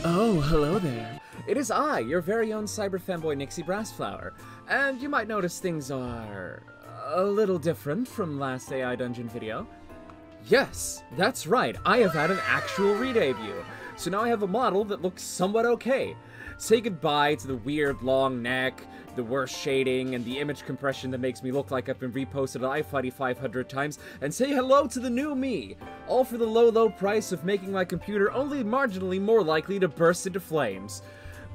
Oh, hello there. It is I, your very own cyber fanboy Nixie Brassflower, and you might notice things are a little different from last AI Dungeon video. Yes, that's right, I have had an actual re-debut, so now I have a model that looks somewhat okay. Say goodbye to the weird long neck, the worst shading, and the image compression that makes me look like I've been reposted at iFighty 500 times, and say hello to the new me! All for the low price of making my computer only marginally more likely to burst into flames.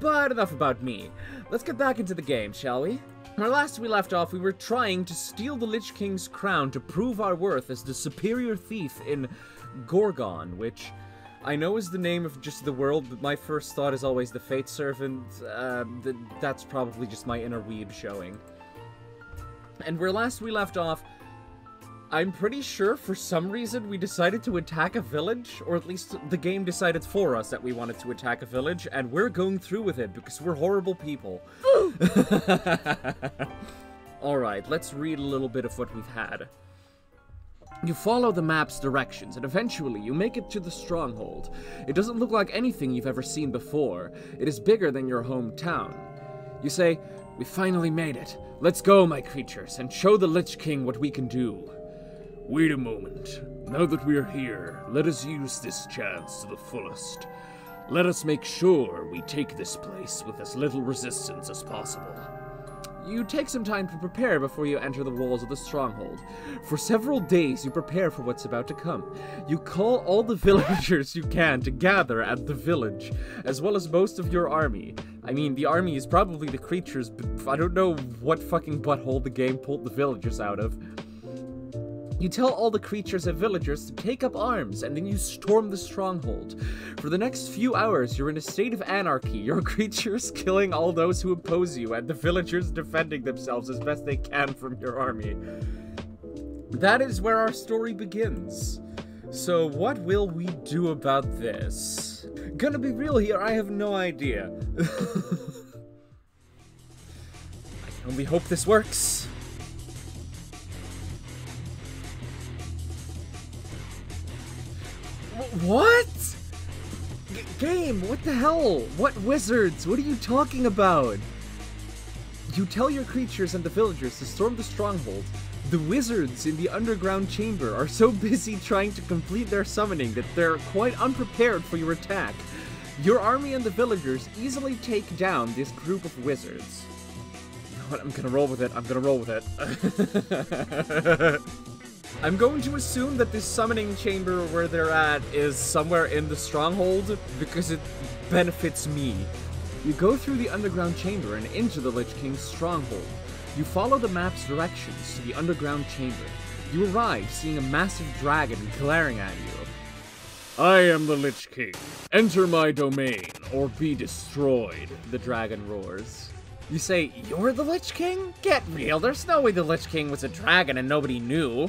But enough about me. Let's get back into the game, shall we? Where last we left off, we were trying to steal the Lich King's crown to prove our worth as the superior thief in Gorgon, which I know is the name of just the world, but my first thought is always the Fate Servant. That's probably just my inner weeb showing. And where last we left off, I'm pretty sure for some reason we decided to attack a village, or at least the game decided for us that we wanted to attack a village, and we're going through with it because we're horrible people. Alright, let's read a little bit of what we've had. You follow the map's directions, and eventually you make it to the stronghold. It doesn't look like anything you've ever seen before. It is bigger than your hometown. You say, "We finally made it. Let's go, my creatures, and show the Lich King what we can do." Wait a moment. Now that we're here, let us use this chance to the fullest. Let us make sure we take this place with as little resistance as possible. You take some time to prepare before you enter the walls of the stronghold. For several days you prepare for what's about to come. You call all the villagers you can to gather at the village, as well as most of your army. I mean, the army is probably the creatures, but I don't know what fucking butthole the game pulled the villagers out of. You tell all the creatures and villagers to take up arms, and then you storm the stronghold. For the next few hours, you're in a state of anarchy, your creatures killing all those who oppose you, and the villagers defending themselves as best they can from your army. That is where our story begins. So what will we do about this? Gonna be real here, I have no idea. I can only hope this works. What? Game, what the hell? What wizards? What are you talking about? You tell your creatures and the villagers to storm the stronghold. The wizards in the underground chamber are so busy trying to complete their summoning that they're quite unprepared for your attack. Your army and the villagers easily take down this group of wizards. You know what? I'm gonna roll with it. I'm gonna roll with it. I'm going to assume that this summoning chamber where they're at is somewhere in the stronghold, because it benefits me. You go through the underground chamber and into the Lich King's stronghold. You follow the map's directions to the underground chamber. You arrive, seeing a massive dragon glaring at you. I am the Lich King. Enter my domain, or be destroyed, the dragon roars. You say, "You're the Lich King? Get real, there's no way the Lich King was a dragon and nobody knew."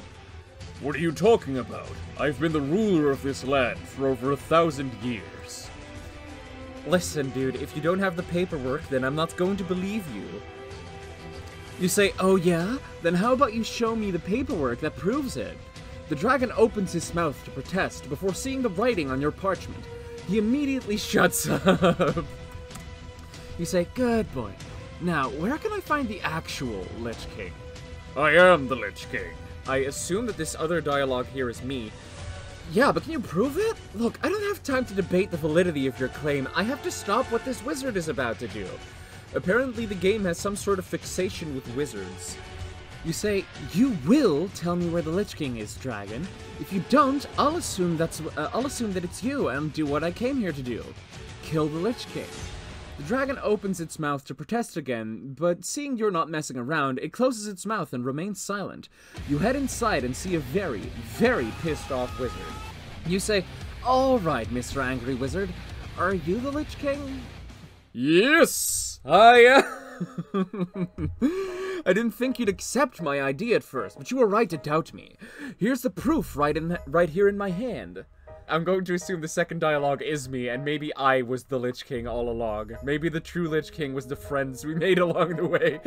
What are you talking about? I've been the ruler of this land for over 1,000 years. Listen, dude, if you don't have the paperwork, then I'm not going to believe you. You say, "Oh yeah? Then how about you show me the paperwork that proves it?" The dragon opens his mouth to protest before seeing the writing on your parchment. He immediately shuts up. You say, "Good boy. Now, where can I find the actual Lich King?" I am the Lich King. I assume that this other dialogue here is me. Yeah, but can you prove it? Look, I don't have time to debate the validity of your claim. I have to stop what this wizard is about to do. Apparently the game has some sort of fixation with wizards. You say, "You will tell me where the Lich King is, dragon. If you don't, I'll assume that it's you and do what I came here to do. Kill the Lich King." The dragon opens its mouth to protest again, but seeing you're not messing around, it closes its mouth and remains silent. You head inside and see a very, very pissed off wizard. You say, "All right, Mr. Angry Wizard, are you the Lich King?" Yes, I am. I didn't think you'd accept my idea at first, but you were right to doubt me. Here's the proof right here in my hand. I'm going to assume the second dialogue is me, and maybe I was the Lich King all along. Maybe the true Lich King was the friends we made along the way.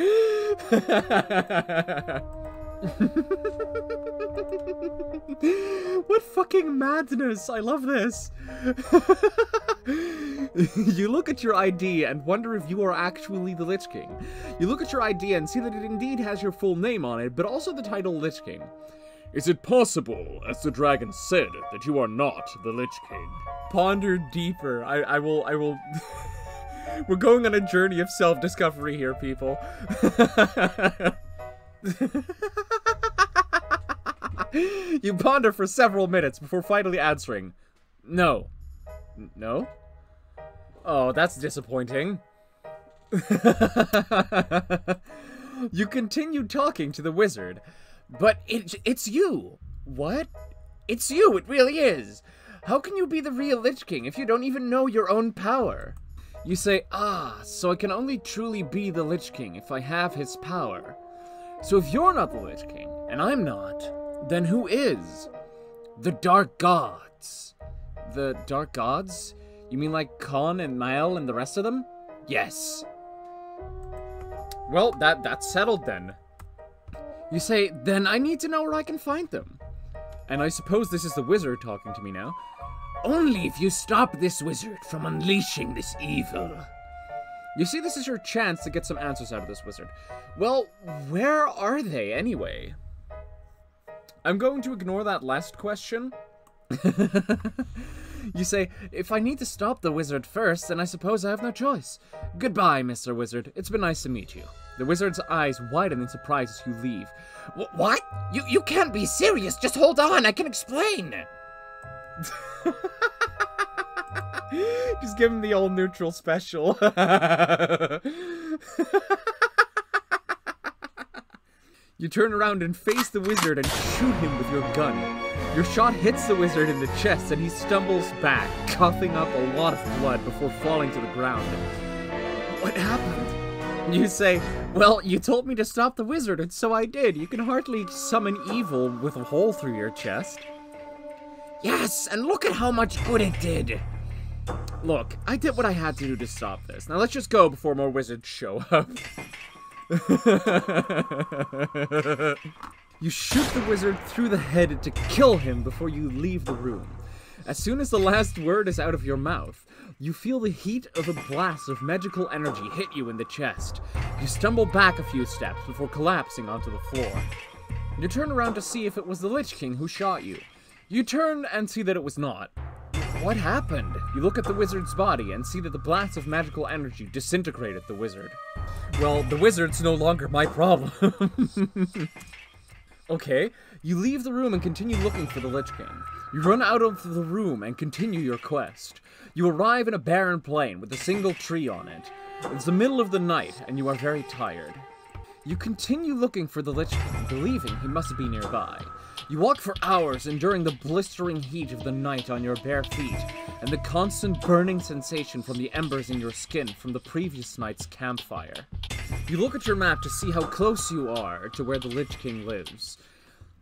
What fucking madness! I love this! You look at your ID and wonder if you are actually the Lich King. You look at your ID and see that it indeed has your full name on it, but also the title Lich King. Is it possible, as the dragon said, that you are not the Lich King? Ponder deeper. I will... We're going on a journey of self-discovery here, people. You ponder for several minutes before finally answering. No. No? Oh, that's disappointing. You continue talking to the wizard. But it's you. What? It's you, it really is. How can you be the real Lich King if you don't even know your own power? You say, so I can only truly be the Lich King if I have his power. So if you're not the Lich King, and I'm not, then who is? The Dark Gods. The Dark Gods? You mean like Khan and Mael and the rest of them? Yes. Well, that's settled then. You say, then I need to know where I can find them. And I suppose this is the wizard talking to me now. Only if you stop this wizard from unleashing this evil. You see, this is your chance to get some answers out of this wizard. Well, where are they anyway? I'm going to ignore that last question. You say, if I need to stop the wizard first, then I suppose I have no choice. Goodbye, Mr. Wizard. It's been nice to meet you. The wizard's eyes widen in surprise as you leave. What? You can't be serious. Just hold on. I can explain. Just give him the old neutral special. You turn around and face the wizard and shoot him with your gun. Your shot hits the wizard in the chest and he stumbles back, coughing up a lot of blood before falling to the ground. What happened? You say, well, you told me to stop the wizard, and so I did. You can hardly summon evil with a hole through your chest. Yes, and look at how much good it did. Look, I did what I had to do to stop this. Now let's just go before more wizards show up. You shoot the wizard through the head to kill him before you leave the room. As soon as the last word is out of your mouth, you feel the heat of a blast of magical energy hit you in the chest. You stumble back a few steps before collapsing onto the floor. You turn around to see if it was the Lich King who shot you. You turn and see that it was not. What happened? You look at the wizard's body and see that the blast of magical energy disintegrated the wizard. Well, the wizard's no longer my problem. Okay, you leave the room and continue looking for the Lich King. You run out of the room and continue your quest. You arrive in a barren plain with a single tree on it. It's the middle of the night and you are very tired. You continue looking for the Lich King, believing he must be nearby. You walk for hours, enduring the blistering heat of the night on your bare feet, and the constant burning sensation from the embers in your skin from the previous night's campfire. You look at your map to see how close you are to where the Lich King lives.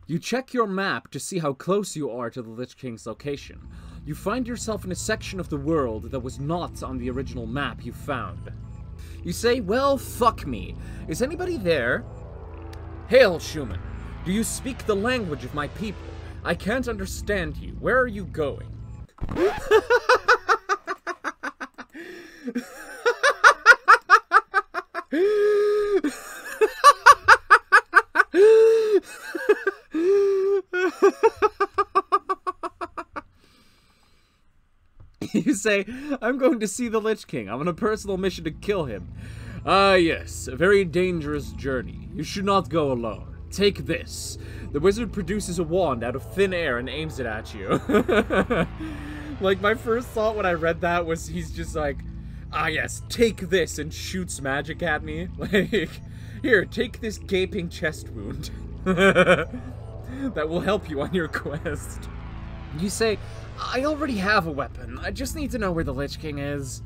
You check your map to see how close you are to the Lich King's location. You find yourself in a section of the world that was not on the original map you found. You say, well, fuck me. Is anybody there? Hail, Schumann. Do you speak the language of my people? I can't understand you. Where are you going? You say, I'm going to see the Lich King. I'm on a personal mission to kill him. Ah, yes, a very dangerous journey. You should not go alone. Take this. The wizard produces a wand out of thin air and aims it at you. Like, my first thought when I read that was he's just like, ah, yes, take this, and shoots magic at me. Like, here, take this gaping chest wound. That will help you on your quest. You say, I already have a weapon. I just need to know where the Lich King is.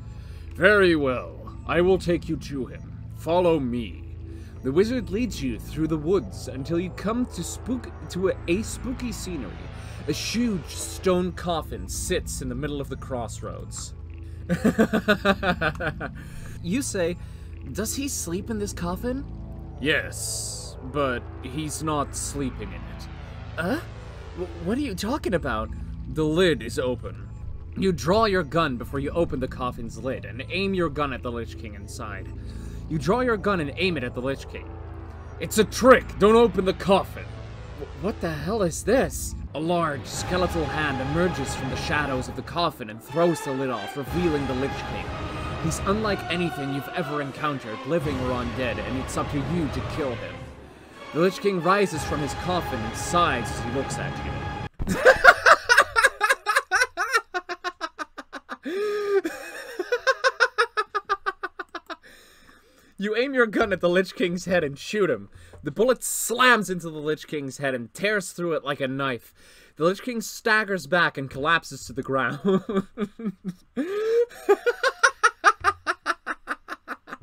Very well. I will take you to him. Follow me. The wizard leads you through the woods until you come to a spooky scenery. A huge stone coffin sits in the middle of the crossroads. You say, does he sleep in this coffin? Yes. but he's not sleeping in it. What are you talking about? The lid is open. You draw your gun before you open the coffin's lid and aim your gun at the Lich King inside. You draw your gun and aim it at the Lich King. It's a trick! Don't open the coffin! What the hell is this? A large, skeletal hand emerges from the shadows of the coffin and throws the lid off, revealing the Lich King. He's unlike anything you've ever encountered, living or undead, and it's up to you to kill him. The Lich King rises from his coffin and sighs as he looks at you. You aim your gun at the Lich King's head and shoot him. The bullet slams into the Lich King's head and tears through it like a knife. The Lich King staggers back and collapses to the ground.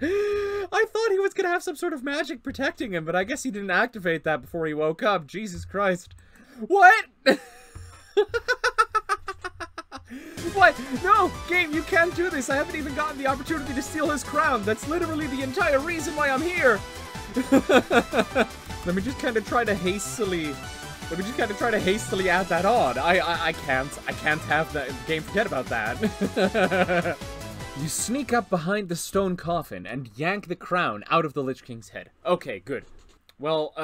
I thought he was gonna have some sort of magic protecting him, but I guess he didn't activate that before he woke up. Jesus Christ. What? What? No! Game, you can't do this! I haven't even gotten the opportunity to steal his crown! That's literally the entire reason why I'm here! Let me just kind of try to hastily add that on. I can't have that. Game, forget about that. You sneak up behind the stone coffin and yank the crown out of the Lich King's head. Okay, good. Well,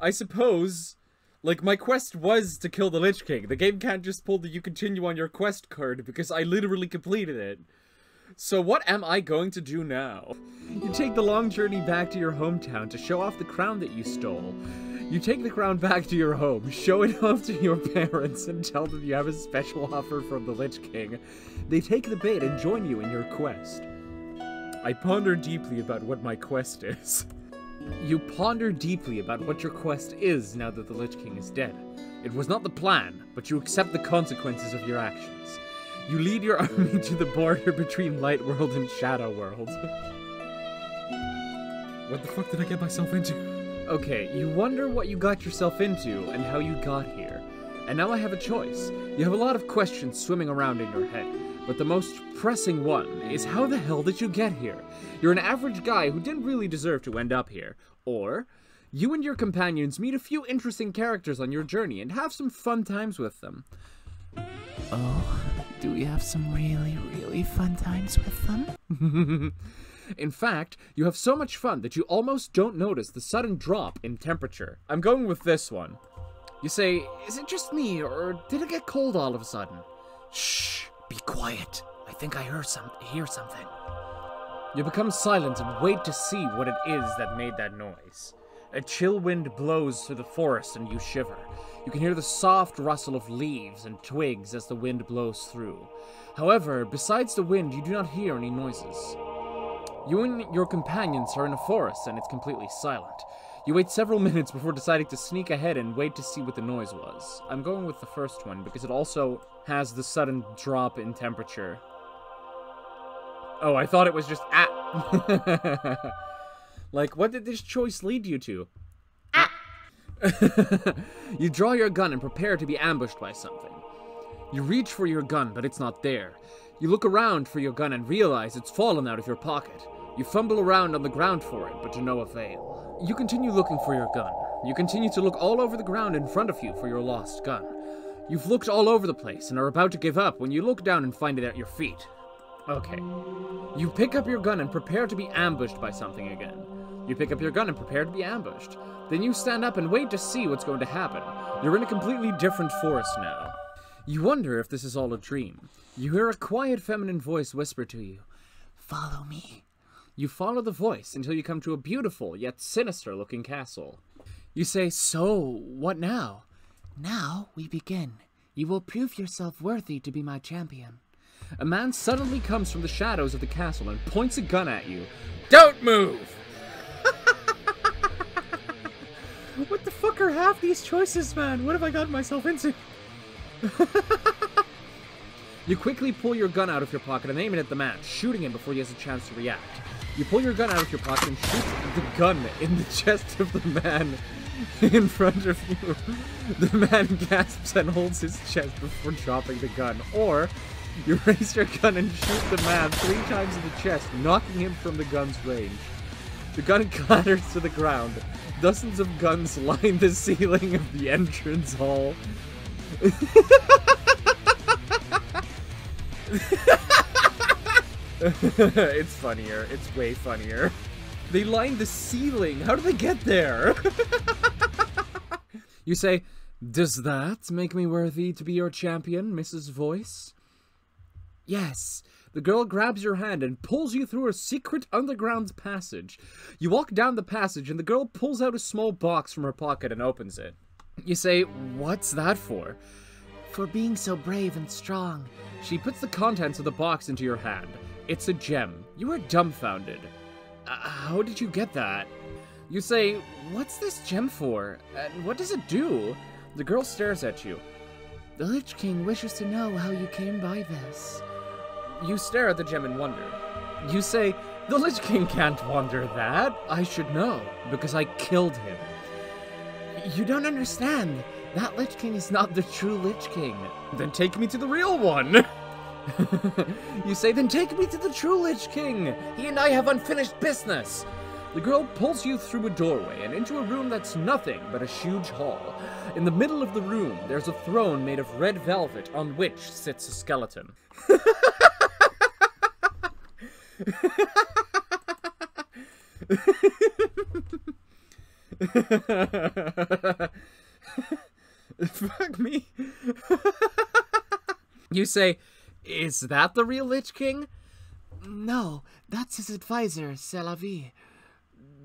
I suppose... like, my quest was to kill the Lich King. The game can't just pull the "you continue on your quest" card because I literally completed it. So what am I going to do now? You take the long journey back to your hometown to show off the crown that you stole. You take the crown back to your home, show it off to your parents, and tell them you have a special offer from the Lich King. They take the bait and join you in your quest. I ponder deeply about what my quest is. You ponder deeply about what your quest is now that the Lich King is dead. It was not the plan, but you accept the consequences of your actions. You lead your army to the border between Lightworld and Shadow World. What the fuck did I get myself into? Okay, you wonder what you got yourself into and how you got here. And now I have a choice. You have a lot of questions swimming around in your head. But the most pressing one is, how the hell did you get here? You're an average guy who didn't really deserve to end up here. Or, you and your companions meet a few interesting characters on your journey and have some fun times with them. Oh, do we have some really, really fun times with them? In fact, you have so much fun that you almost don't notice the sudden drop in temperature. I'm going with this one. You say, is it just me, or did it get cold all of a sudden? Shh! Be quiet. I think I hear something. You become silent and wait to see what it is that made that noise. A chill wind blows through the forest and you shiver. You can hear the soft rustle of leaves and twigs as the wind blows through. However, besides the wind, you do not hear any noises. You and your companions are in a forest and it's completely silent. You wait several minutes before deciding to sneak ahead and wait to see what the noise was. I'm going with the first one because it also has the sudden drop in temperature. Oh, I thought it was just Like, what did this choice lead you to? You draw your gun and prepare to be ambushed by something. You reach for your gun, but it's not there. You look around for your gun and realize it's fallen out of your pocket. You fumble around on the ground for it, but to no avail. You continue looking for your gun. You continue to look all over the ground in front of you for your lost gun. You've looked all over the place and are about to give up when you look down and find it at your feet. Okay. You pick up your gun and prepare to be ambushed by something again. You pick up your gun and prepare to be ambushed. Then you stand up and wait to see what's going to happen. You're in a completely different forest now. You wonder if this is all a dream. You hear a quiet feminine voice whisper to you, "Follow me." You follow the voice until you come to a beautiful yet sinister-looking castle. You say, "So, what now?" Now we begin. You will prove yourself worthy to be my champion. A man suddenly comes from the shadows of the castle and points a gun at you. "Don't move!" What the fuck are half these choices, man? What have I gotten myself into? You quickly pull your gun out of your pocket and aim it at the man, shooting him before he has a chance to react. You pull your gun out of your pocket and shoot the gun in the chest of the man in front of you. The man gasps and holds his chest before dropping the gun. Or, you raise your gun and shoot the man 3 times in the chest, knocking him from the gun's range. The gun clatters to the ground. Dozens of guns line the ceiling of the entrance hall. It's funnier. It's way funnier. They line the ceiling. How do they get there? You say, "Does that make me worthy to be your champion, Mrs. Voice?" Yes. The girl grabs your hand and pulls you through a secret underground passage. You walk down the passage and the girl pulls out a small box from her pocket and opens it. You say, "What's that for?" For being so brave and strong. She puts the contents of the box into your hand. It's a gem. You are dumbfounded. How did you get that? You say, "What's this gem for? And what does it do?" The girl stares at you. The Lich King wishes to know how you came by this. You stare at the gem in wonder. You say, "The Lich King can't wonder that. I should know, because I killed him." You don't understand. That Lich King is not the true Lich King. Then take me to the real one. You say, "Then take me to the true Lich King. He and I have unfinished business." The girl pulls you through a doorway and into a room that's nothing but a huge hall. In the middle of the room, there's a throne made of red velvet on which sits a skeleton. Fuck me. You say, "Is that the real Lich King?" No, that's his advisor, C'est la vie.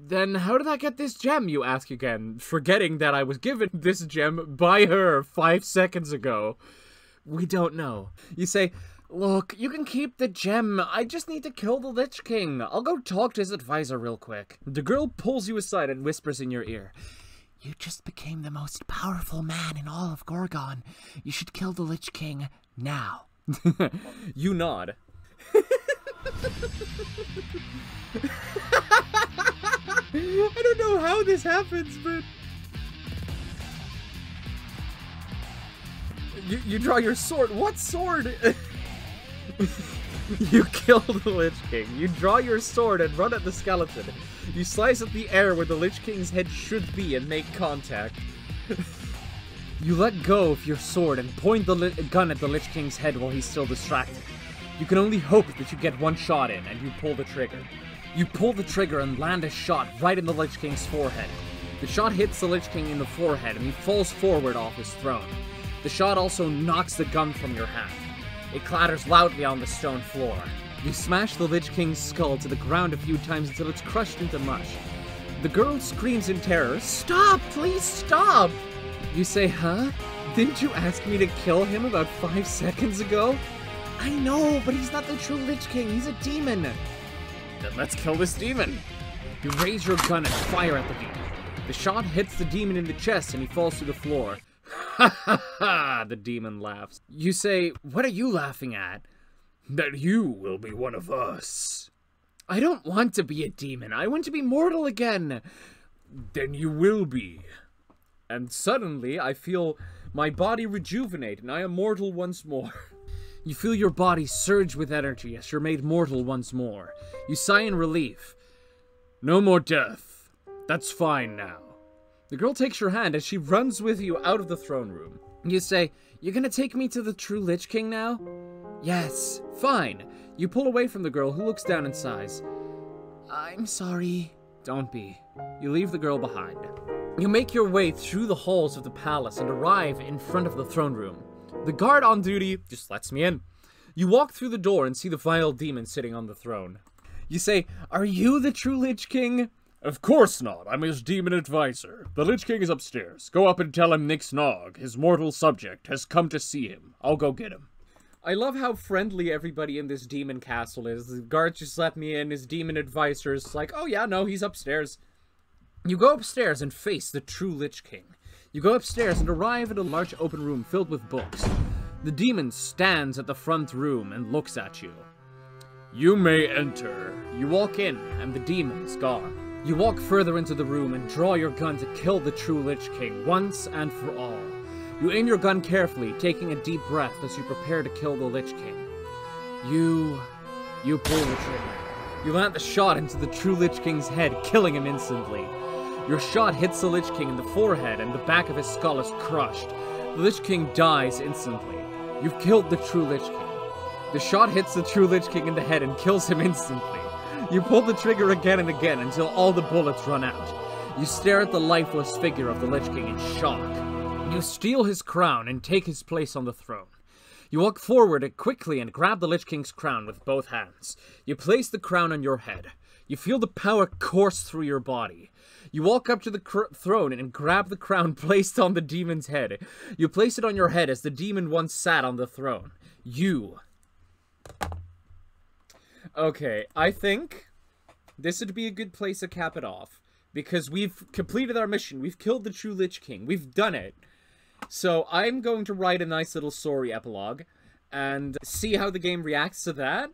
Then how did I get this gem, you ask again, forgetting that I was given this gem by her 5 seconds ago. We don't know. You say, "Look, you can keep the gem. I just need to kill the Lich King. I'll go talk to his advisor real quick." The girl pulls you aside and whispers in your ear, "You just became the most powerful man in all of Gorgon. You should kill the Lich King now." You nod. I don't know how this happens, but... You draw your sword. What sword? You kill the Lich King. You draw your sword and run at the skeleton. You slice at the air where the Lich King's head should be and make contact. You let go of your sword and point the gun at the Lich King's head while he's still distracted. You can only hope that you get one shot in, and you pull the trigger. You pull the trigger and land a shot right in the Lich King's forehead. The shot hits the Lich King in the forehead, and he falls forward off his throne. The shot also knocks the gun from your hand. It clatters loudly on the stone floor. You smash the Lich King's skull to the ground a few times until it's crushed into mush. The girl screams in terror, "Stop! Please stop!" You say, "Huh? Didn't you ask me to kill him about 5 seconds ago?" "I know, but he's not the true Lich King. He's a demon." "Then let's kill this demon." You raise your gun and fire at the demon. The shot hits the demon in the chest and he falls to the floor. "Ha ha ha!" The demon laughs. You say, "What are you laughing at?" "That you will be one of us." "I don't want to be a demon. I want to be mortal again." "Then you will be." And suddenly, I feel my body rejuvenate and I am mortal once more. You feel your body surge with energy as you're made mortal once more. You sigh in relief. "No more death. That's fine now." The girl takes your hand as she runs with you out of the throne room. You say, "You're gonna take me to the true Lich King now?" "Yes, fine." You pull away from the girl who looks down and sighs. "I'm sorry." "Don't be." You leave the girl behind. You make your way through the halls of the palace and arrive in front of the throne room. The guard on duty just lets me in. You walk through the door and see the vile demon sitting on the throne. You say, "Are you the true Lich King?" "Of course not. I'm his demon advisor. The Lich King is upstairs. Go up and tell him Nixnog, his mortal subject, has come to see him. I'll go get him." I love how friendly everybody in this demon castle is. The guards just let me in. His demon advisor's like, "Oh yeah, no, he's upstairs." You go upstairs and face the true Lich King. You go upstairs and arrive at a large open room filled with books. The demon stands at the front room and looks at you. "You may enter." You walk in, and the demon's gone. You walk further into the room and draw your gun to kill the true Lich King once and for all. You aim your gun carefully, taking a deep breath as you prepare to kill the Lich King. You pull the trigger. You land the shot into the true Lich King's head, killing him instantly. Your shot hits the Lich King in the forehead and the back of his skull is crushed. The Lich King dies instantly. You've killed the true Lich King. The shot hits the true Lich King in the head and kills him instantly. You pull the trigger again and again until all the bullets run out. You stare at the lifeless figure of the Lich King in shock. You steal his crown and take his place on the throne. You walk forward quickly and grab the Lich King's crown with both hands. You place the crown on your head. You feel the power course through your body. You walk up to the throne and grab the crown placed on the demon's head. You place it on your head as the demon once sat on the throne. Okay, I think this would be a good place to cap it off. Because we've completed our mission. We've killed the true Lich King. We've done it. So I'm going to write a nice little story epilogue and see how the game reacts to that.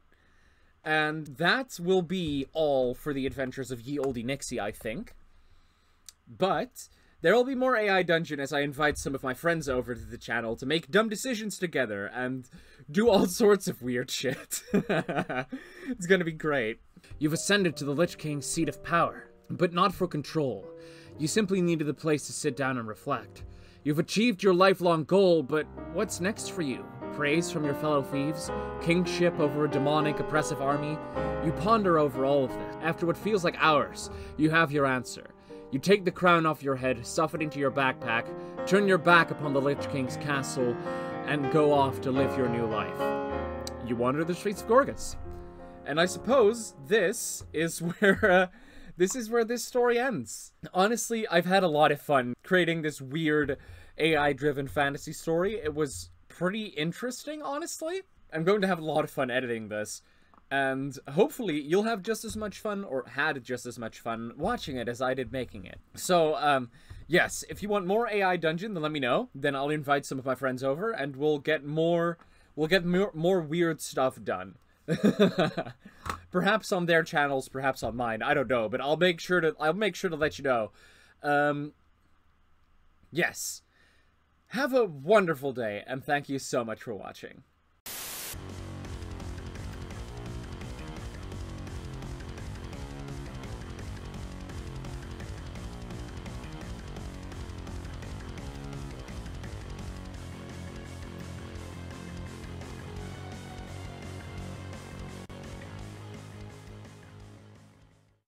And that will be all for the adventures of Ye Olde Nixie, I think. But there will be more AI Dungeon as I invite some of my friends over to the channel to make dumb decisions together and do all sorts of weird shit. It's gonna be great. You've ascended to the Lich King's seat of power. But not for control. You simply needed a place to sit down and reflect. You've achieved your lifelong goal, but what's next for you? Praise from your fellow thieves? Kingship over a demonic, oppressive army? You ponder over all of this. After what feels like hours, you have your answer. You take the crown off your head, stuff it into your backpack, turn your back upon the Lich King's castle, and go off to live your new life. You wander the streets of Gorgas. And I suppose this is where... This is where this story ends. Honestly, I've had a lot of fun creating this weird AI-driven fantasy story. It was pretty interesting, honestly. I'm going to have a lot of fun editing this. And hopefully you'll have just as much fun, or had just as much fun, watching it as I did making it. So, yes, if you want more AI Dungeon, then let me know. Then I'll invite some of my friends over, and we'll get more weird stuff done. Perhaps on their channels, perhaps on mine. I don't know, but I'll make sure to let you know. Yes. Have a wonderful day, and thank you so much for watching.